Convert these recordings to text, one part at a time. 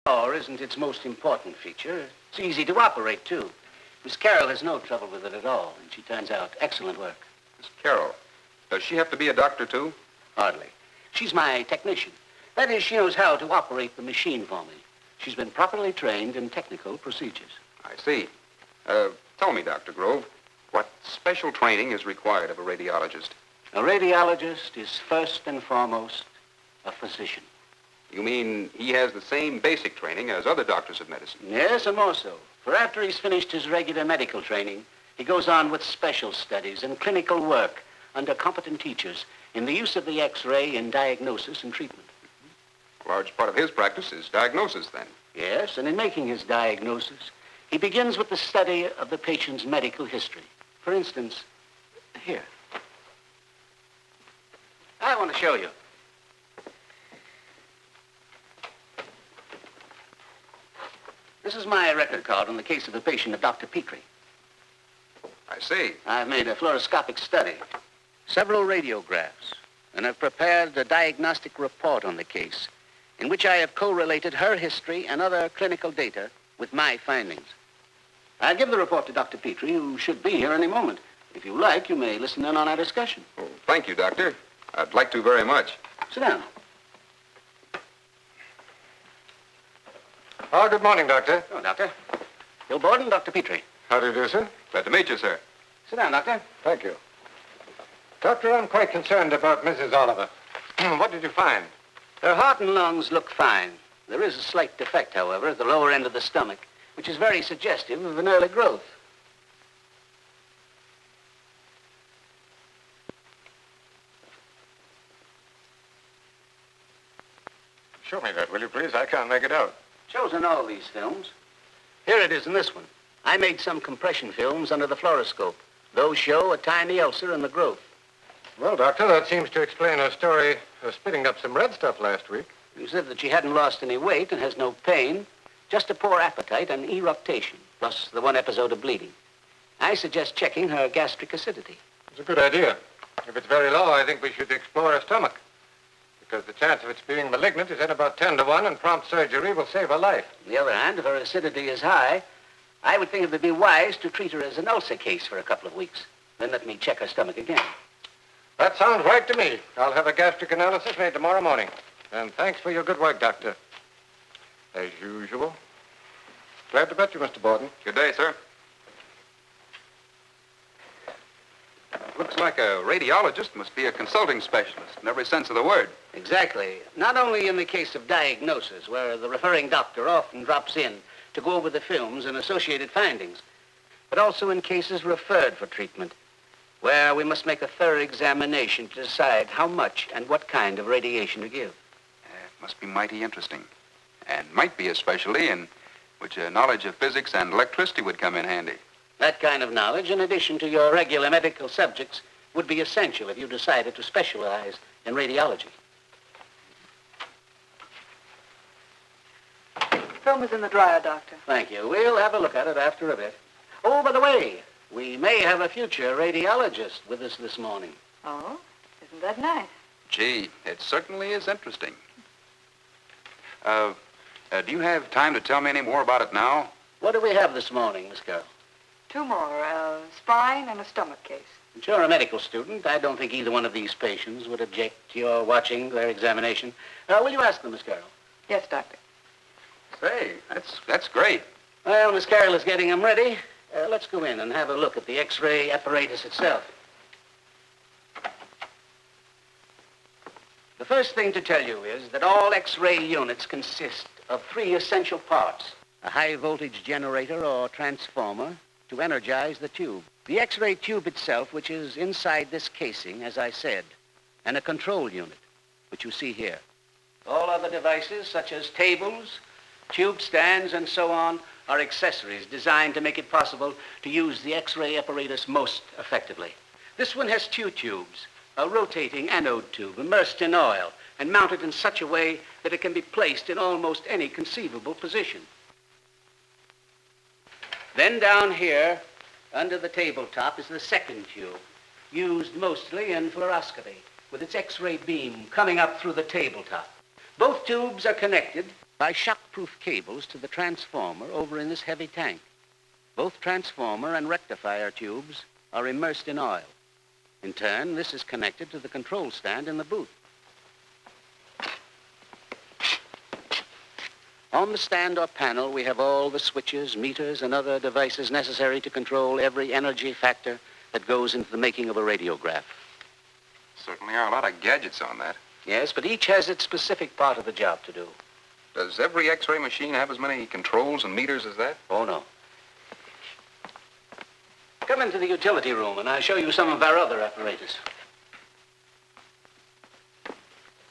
Power isn't its most important feature. It's easy to operate, too. Miss Carroll has no trouble with it at all, and she turns out excellent work. Miss Carroll, does she have to be a doctor, too? Hardly. She's my technician. That is, she knows how to operate the machine for me. She's been properly trained in technical procedures. I see. Tell me, Dr. Grove, what special training is required of a radiologist? A radiologist is first and foremost a physician. You mean he has the same basic training as other doctors of medicine? Yes, and more so. For after he's finished his regular medical training, he goes on with special studies and clinical work under competent teachers in the use of the X-ray in diagnosis and treatment. A large part of his practice is diagnosis, then. Yes, and in making his diagnosis, he begins with the study of the patient's medical history. For instance, here. I want to show you. This is my record card on the case of the patient of Dr. Petrie. I see. I've made a fluoroscopic study, several radiographs, and I've prepared a diagnostic report on the case in which I have correlated her history and other clinical data with my findings. I'll give the report to Dr. Petrie, who should be here any moment. If you like, you may listen in on our discussion. Oh, thank you, Doctor. I'd like to very much. Sit down. Oh, good morning, Doctor. Oh, Doctor. Bill Borden, Dr. Petrie. How do you do, sir? Glad to meet you, sir. Sit down, Doctor. Thank you. Doctor, I'm quite concerned about Mrs. Oliver. What did you find? Her heart and lungs look fine. There is a slight defect, however, at the lower end of the stomach, which is very suggestive of an early growth. Show me that, will you, please? I can't make it out. Shows in all these films. Here it is in this one. I made some compression films under the fluoroscope. Those show a tiny ulcer in the growth. Well, Doctor, that seems to explain her story of spitting up some red stuff last week. You said that she hadn't lost any weight and has no pain, just a poor appetite and eructation, plus the one episode of bleeding. I suggest checking her gastric acidity. It's a good idea. If it's very low, I think we should explore her stomach, because the chance of its being malignant is at about 10 to 1, and prompt surgery will save her life. On the other hand, if her acidity is high, I would think it would be wise to treat her as an ulcer case for a couple of weeks. Then let me check her stomach again. That sounds right to me. I'll have a gastric analysis made tomorrow morning. And thanks for your good work, Doctor. As usual. Glad to meet you, Mr. Borden. Good day, sir. Looks like a radiologist must be a consulting specialist in every sense of the word. Exactly. Not only in the case of diagnosis, where the referring doctor often drops in to go over the films and associated findings, but also in cases referred for treatment, where we must make a thorough examination to decide how much and what kind of radiation to give. It must be mighty interesting, and might be a specialty in which a knowledge of physics and electricity would come in handy. That kind of knowledge, in addition to your regular medical subjects, would be essential if you decided to specialize in radiology. Film is in the dryer, Doctor. Thank you. We'll have a look at it after a bit. Oh, by the way, we may have a future radiologist with us this morning. Oh, isn't that nice? Gee, it certainly is interesting. Do you have time to tell me any more about it now? What do we have this morning, Miss Carroll? 2 more, a spine and a stomach case. Since you're a medical student, I don't think either one of these patients would object to your watching their examination. Will you ask them, Miss Carroll? Yes, Doctor. Say, that's great. Well, Miss Carroll is getting them ready. Let's go in and have a look at the X-ray apparatus itself. The first thing to tell you is that all X-ray units consist of 3 essential parts: a high-voltage generator or transformer to energize the tube, the X-ray tube itself, which is inside this casing, as I said, and a control unit, which you see here. All other devices, such as tables, tube stands, and so on, are accessories designed to make it possible to use the X-ray apparatus most effectively. This one has 2 tubes, a rotating anode tube immersed in oil and mounted in such a way that it can be placed in almost any conceivable position. Then down here, under the tabletop, is the second tube, used mostly in fluoroscopy, with its X-ray beam coming up through the tabletop. Both tubes are connected by shockproof cables to the transformer over in this heavy tank. Both transformer and rectifier tubes are immersed in oil. In turn, this is connected to the control stand in the booth. On the stand or panel, we have all the switches, meters, and other devices necessary to control every energy factor that goes into the making of a radiograph. Certainly are a lot of gadgets on that. Yes, but each has its specific part of the job to do. Does every X-ray machine have as many controls and meters as that? Oh, no. Come into the utility room, and I'll show you some of our other apparatus.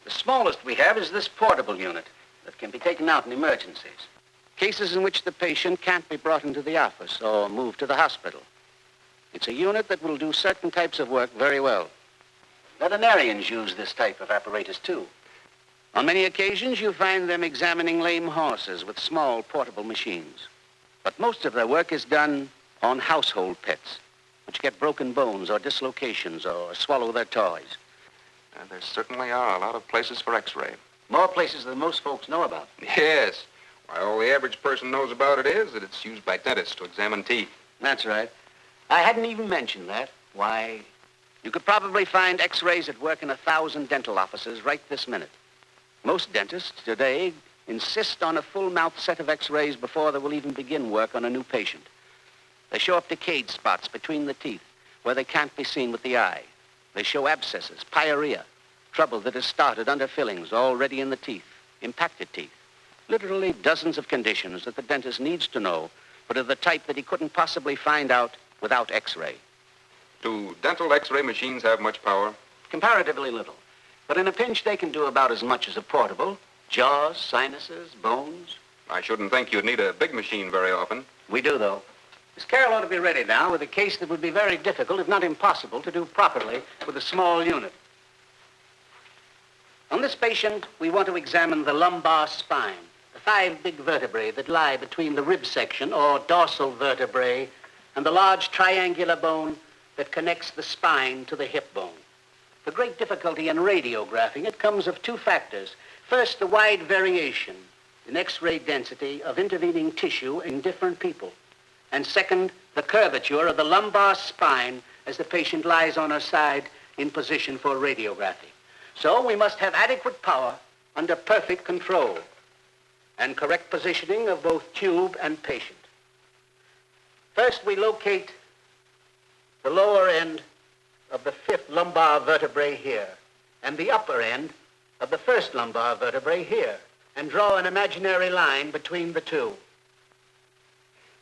The smallest we have is this portable unit that can be taken out in emergencies. Cases in which the patient can't be brought into the office or moved to the hospital. It's a unit that will do certain types of work very well. Veterinarians use this type of apparatus, too. On many occasions, you find them examining lame horses with small portable machines. But most of their work is done on household pets, which get broken bones or dislocations or swallow their toys. And there certainly are a lot of places for X-ray. More places than most folks know about. Yes. Why, all the average person knows about it is that it's used by dentists to examine teeth. That's right. I hadn't even mentioned that. Why, you could probably find X-rays at work in 1,000 dental offices right this minute. Most dentists today insist on a full-mouth set of X-rays before they will even begin work on a new patient. They show up decayed spots between the teeth where they can't be seen with the eye. They show abscesses, pyorrhea, trouble that has started under fillings already in the teeth, impacted teeth. Literally dozens of conditions that the dentist needs to know, but of the type that he couldn't possibly find out without X-ray. Do dental X-ray machines have much power? Comparatively little. But in a pinch, they can do about as much as a portable. Jaws, sinuses, bones. I shouldn't think you'd need a big machine very often. We do, though. Miss Carroll ought to be ready now with a case that would be very difficult, if not impossible, to do properly with a small unit. On this patient, we want to examine the lumbar spine, the 5 big vertebrae that lie between the rib section, or dorsal vertebrae, and the large triangular bone that connects the spine to the hip bone. The great difficulty in radiographing it comes of 2 factors. First, the wide variation in X-ray density of intervening tissue in different people. And second, the curvature of the lumbar spine as the patient lies on her side in position for radiography. So we must have adequate power under perfect control and correct positioning of both tube and patient. First, we locate the lower end of the 5th lumbar vertebrae here and the upper end of the 1st lumbar vertebrae here and draw an imaginary line between the two.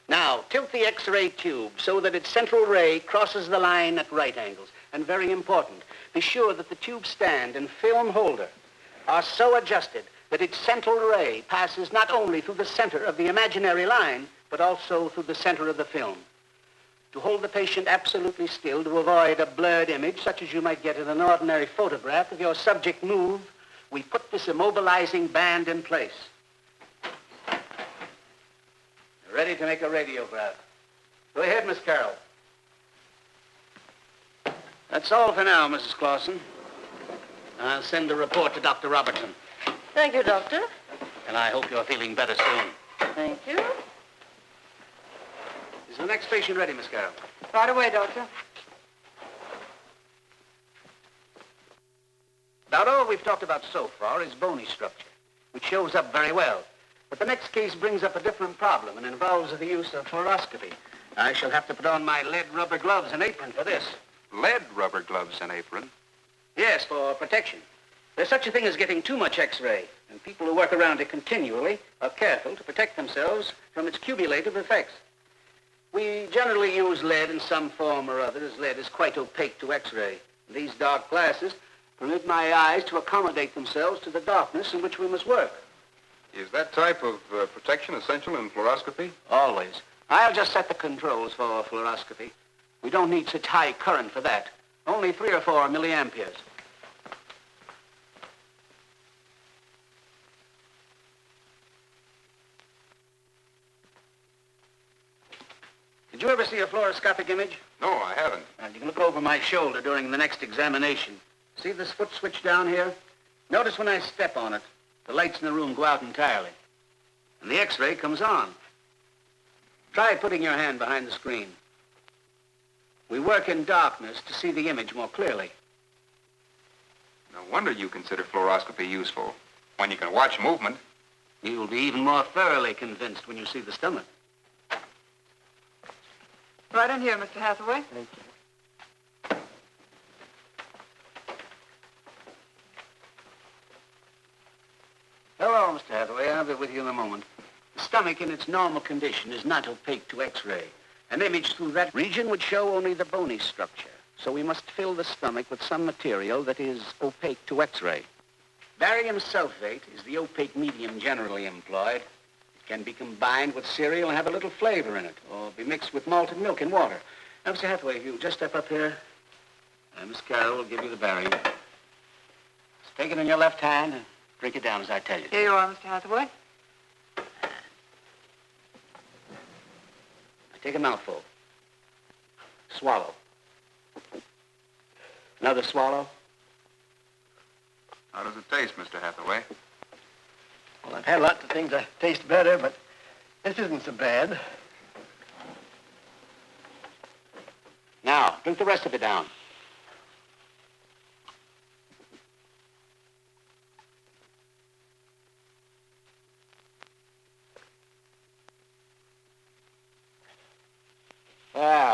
Now, tilt the X-ray tube so that its central ray crosses the line at right angles. And very important, be sure that the tube stand and film holder are so adjusted that its central ray passes not only through the center of the imaginary line, but also through the center of the film. To hold the patient absolutely still to avoid a blurred image, such as you might get in an ordinary photograph, if your subject move, we put this immobilizing band in place. Ready to make a radiograph. Go ahead, Miss Carroll. That's all for now, Mrs. Clausen. I'll send a report to Dr. Robertson. Thank you, Doctor. And I hope you're feeling better soon. Thank you. Is the next patient ready, Miss Carroll? Right away, Doctor. About all we've talked about so far is bony structure, which shows up very well. But the next case brings up a different problem and involves the use of fluoroscopy. I shall have to put on my lead rubber gloves and apron for this. Lead rubber gloves and apron? Yes, for protection. There's such a thing as getting too much X-ray, and people who work around it continually are careful to protect themselves from its cumulative effects. We generally use lead in some form or other, as lead is quite opaque to X-ray. These dark glasses permit my eyes to accommodate themselves to the darkness in which we must work. Is that type of protection essential in fluoroscopy? Always. I'll just set the controls for fluoroscopy. We don't need such high current for that. Only 3 or 4 milliamperes. Did you ever see a fluoroscopic image? No, I haven't. Well, you can look over my shoulder during the next examination. See this foot switch down here? Notice when I step on it, the lights in the room go out entirely. and the X-ray comes on. Try putting your hand behind the screen. We work in darkness to see the image more clearly. No wonder you consider fluoroscopy useful. When you can watch movement. You'll be even more thoroughly convinced when you see the stomach. Right in here, Mr. Hathaway. Thank you. Hello, Mr. Hathaway. I'll be with you in a moment. The stomach in its normal condition is not opaque to X-ray. An image through that region would show only the bony structure. So we must fill the stomach with some material that is opaque to X-ray. Barium sulfate is the opaque medium generally employed. It can be combined with cereal and have a little flavor in it, or be mixed with malted milk and water. Now, Mr. Hathaway, if you just step up here, Miss Carroll will give you the barium. Just take it in your left hand and drink it down as I tell you. Here you are, Mr. Hathaway. Take a mouthful. Swallow. Another swallow. How does it taste, Mr. Hathaway? Well, I've had lots of things that taste better, but this isn't so bad. Now, drink the rest of it down.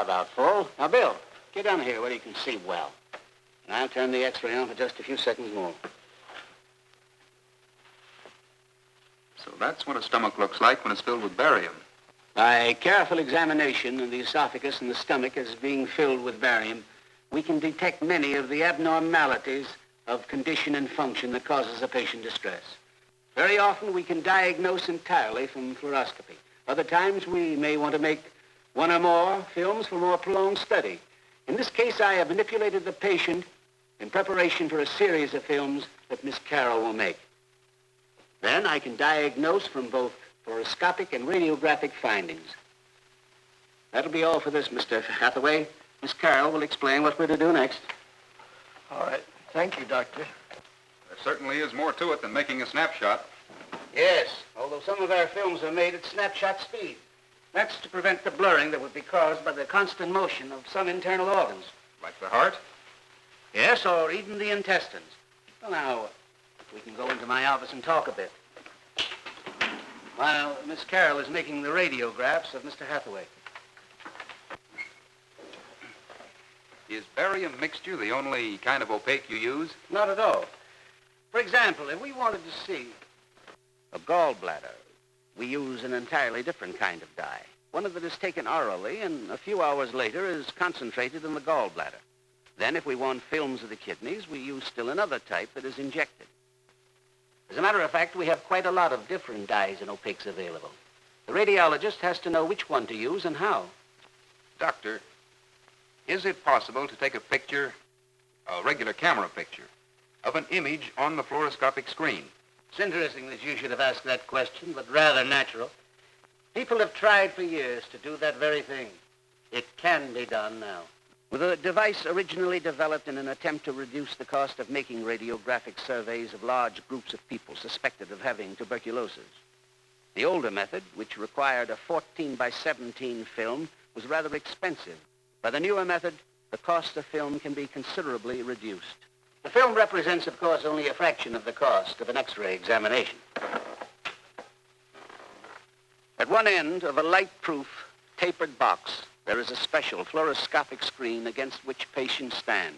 About full. Now, Bill, get down here where you can see well. And I'll turn the X-ray on for just a few seconds more. So that's what a stomach looks like when it's filled with barium. By careful examination of the esophagus and the stomach as being filled with barium, we can detect many of the abnormalities of condition and function that causes a patient distress. Very often we can diagnose entirely from fluoroscopy. Other times we may want to make one or more films for more prolonged study. In this case, I have manipulated the patient in preparation for a series of films that Miss Carroll will make. Then I can diagnose from both fluoroscopic and radiographic findings. That'll be all for this, Mr. Hathaway. Miss Carroll will explain what we're to do next. All right. Thank you, Doctor. There certainly is more to it than making a snapshot. Yes, although some of our films are made at snapshot speed. That's to prevent the blurring that would be caused by the constant motion of some internal organs. Like the heart? Yes, or even the intestines. Well, now, we can go into my office and talk a bit. While Miss Carroll is making the radiographs of Mr. Hathaway. Is barium mixture the only kind of opaque you use? Not at all. For example, if we wanted to see a gallbladder, we use an entirely different kind of dye. One that is taken orally and a few hours later is concentrated in the gallbladder. Then if we want films of the kidneys, we use still another type that is injected. As a matter of fact, we have quite a lot of different dyes and opaques available. The radiologist has to know which one to use and how. Doctor, is it possible to take a picture, a regular camera picture, of an image on the fluoroscopic screen? It's interesting that you should have asked that question, but rather natural. People have tried for years to do that very thing. It can be done now. With a device originally developed in an attempt to reduce the cost of making radiographic surveys of large groups of people suspected of having tuberculosis. The older method, which required a 14 by 17 film, was rather expensive. By the newer method, the cost of film can be considerably reduced. The film represents, of course, only a fraction of the cost of an X-ray examination. At one end of a light-proof, tapered box, there is a special fluoroscopic screen against which patients stand.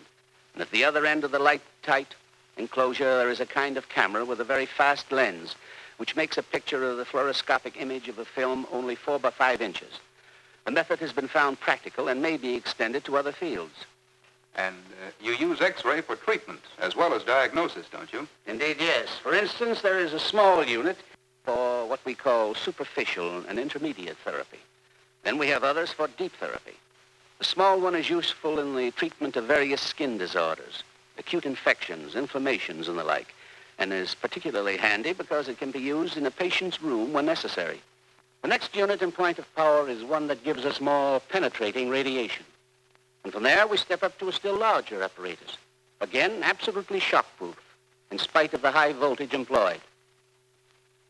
And at the other end of the light-tight enclosure, there is a kind of camera with a very fast lens, which makes a picture of the fluoroscopic image of a film only 4 by 5 inches. The method has been found practical and may be extended to other fields. And you use X-ray for treatment as well as diagnosis, don't you? Indeed, yes. For instance, there is a small unit for what we call superficial and intermediate therapy. Then we have others for deep therapy. The small one is useful in the treatment of various skin disorders, acute infections, inflammations, and the like, and is particularly handy because it can be used in a patient's room when necessary. The next unit in point of power is one that gives us more penetrating radiation. And from there, we step up to a still larger apparatus. Again, absolutely shockproof, in spite of the high voltage employed.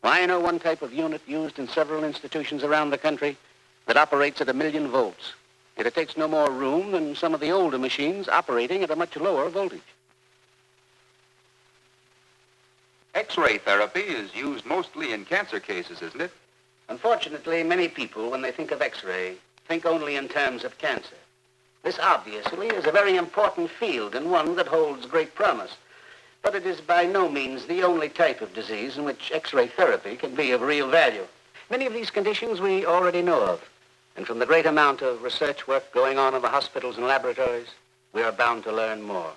Well, I know one type of unit used in several institutions around the country that operates at 1,000,000 volts. Yet it takes no more room than some of the older machines operating at a much lower voltage. X-ray therapy is used mostly in cancer cases, isn't it? Unfortunately, many people, when they think of X-ray, think only in terms of cancer. This obviously is a very important field and one that holds great promise. But it is by no means the only type of disease in which X-ray therapy can be of real value. Many of these conditions we already know of. And from the great amount of research work going on in the hospitals and laboratories, we are bound to learn more.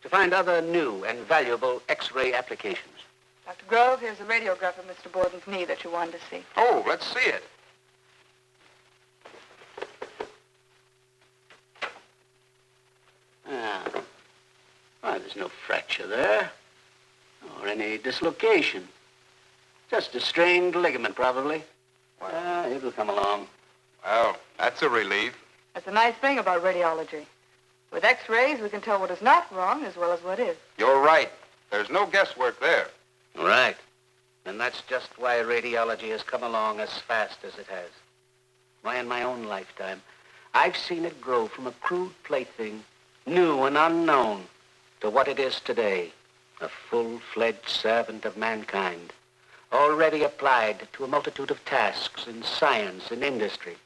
To find other new and valuable X-ray applications. Dr. Grove, here's a radiograph of Mr. Borden's knee that you wanted to see. Oh, let's see it. Why, there's no fracture there, or any dislocation. Just a strained ligament, probably. It'll come along. Well, that's a relief. That's a nice thing about radiology. With X-rays, we can tell what is not wrong as well as what is. You're right. There's no guesswork there. Right. And that's just why radiology has come along as fast as it has. Why, in my own lifetime, I've seen it grow from a crude plaything, new and unknown, to what it is today, a full-fledged servant of mankind, already applied to a multitude of tasks in science and industry,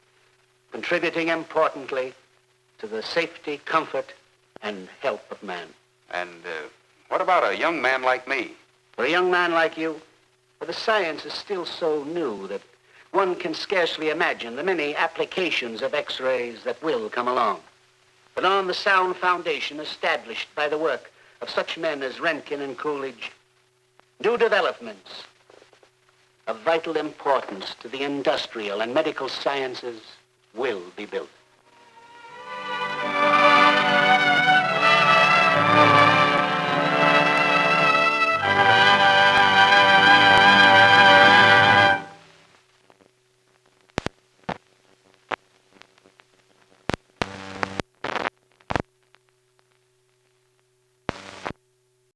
contributing importantly to the safety, comfort, and health of man. And what about a young man like me? For a young man like you, the science is still so new that one can scarcely imagine the many applications of X-rays that will come along. But on the sound foundation established by the work of such men as Röntgen and Coolidge, new developments of vital importance to the industrial and medical sciences will be built.